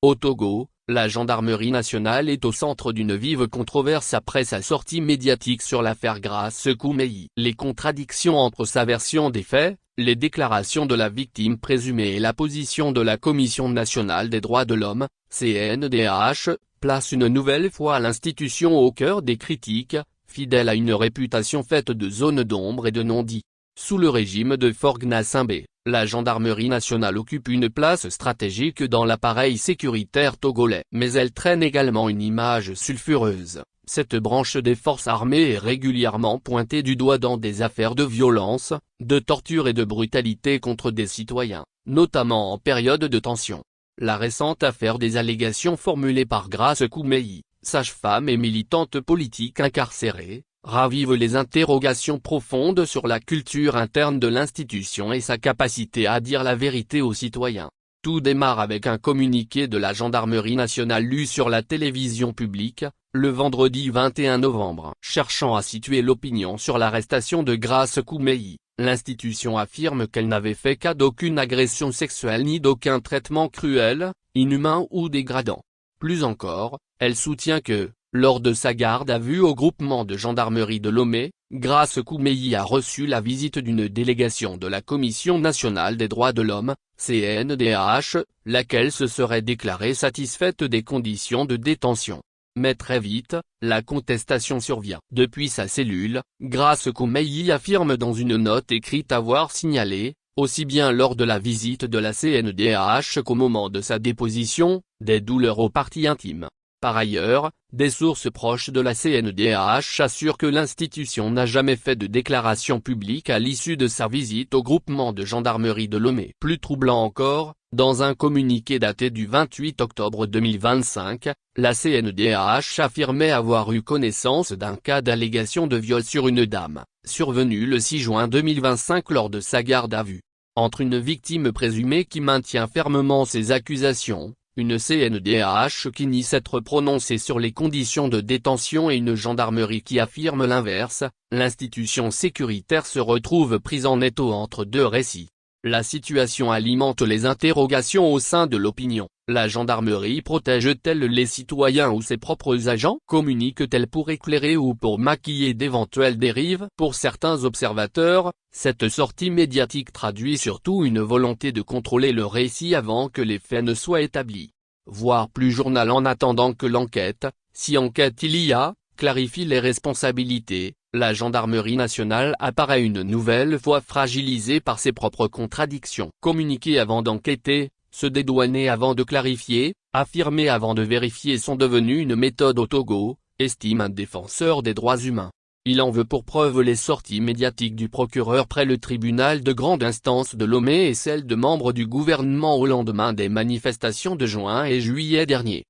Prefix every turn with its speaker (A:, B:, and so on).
A: Au Togo, la gendarmerie nationale est au centre d'une vive controverse après sa sortie médiatique sur l'affaire Grace Koumeyi. Les contradictions entre sa version des faits, les déclarations de la victime présumée et la position de la Commission nationale des droits de l'homme, CNDH, placent une nouvelle fois l'institution au cœur des critiques, fidèle à une réputation faite de zones d'ombre et de non-dits. Sous le régime de Faure Gnassingbé, la gendarmerie nationale occupe une place stratégique dans l'appareil sécuritaire togolais. Mais elle traîne également une image sulfureuse. Cette branche des forces armées est régulièrement pointée du doigt dans des affaires de violence, de torture et de brutalité contre des citoyens, notamment en période de tension. La récente affaire des allégations formulées par Grace Koumeyi, sage-femme et militante politique incarcérée, ravive les interrogations profondes sur la culture interne de l'institution et sa capacité à dire la vérité aux citoyens. Tout démarre avec un communiqué de la gendarmerie nationale lu sur la télévision publique, le vendredi 21 novembre. Cherchant à situer l'opinion sur l'arrestation de Grace Koumeyi, l'institution affirme qu'elle n'avait fait cas d'aucune agression sexuelle ni d'aucun traitement cruel, inhumain ou dégradant. Plus encore, elle soutient que, lors de sa garde à vue au groupement de gendarmerie de Lomé, Grace Koumeyi a reçu la visite d'une délégation de la Commission nationale des droits de l'homme, CNDH, laquelle se serait déclarée satisfaite des conditions de détention. Mais très vite, la contestation survient. Depuis sa cellule, Grace Koumeyi affirme dans une note écrite avoir signalé, aussi bien lors de la visite de la CNDH qu'au moment de sa déposition, des douleurs aux parties intimes. Par ailleurs, des sources proches de la CNDH assurent que l'institution n'a jamais fait de déclaration publique à l'issue de sa visite au groupement de gendarmerie de Lomé. Plus troublant encore, dans un communiqué daté du 28 octobre 2025, la CNDH affirmait avoir eu connaissance d'un cas d'allégation de viol sur une dame, survenu le 6 juin 2025 lors de sa garde à vue. Entre une victime présumée qui maintient fermement ses accusations, une CNDH qui nie s'être prononcée sur les conditions de détention et une gendarmerie qui affirme l'inverse, l'institution sécuritaire se retrouve prise en étau entre deux récits. La situation alimente les interrogations au sein de l'opinion. La gendarmerie protège-t-elle les citoyens ou ses propres agents? Communique-t-elle pour éclairer ou pour maquiller d'éventuelles dérives? Pour certains observateurs, cette sortie médiatique traduit surtout une volonté de contrôler le récit avant que les faits ne soient établis. Voire plus journal en attendant que l'enquête, si enquête il y a, clarifie les responsabilités. La gendarmerie nationale apparaît une nouvelle fois fragilisée par ses propres contradictions. Communiquer avant d'enquêter, se dédouaner avant de clarifier, affirmer avant de vérifier sont devenus une méthode au Togo, estime un défenseur des droits humains. Il en veut pour preuve les sorties médiatiques du procureur près le tribunal de grande instance de Lomé et celles de membres du gouvernement au lendemain des manifestations de juin et juillet dernier.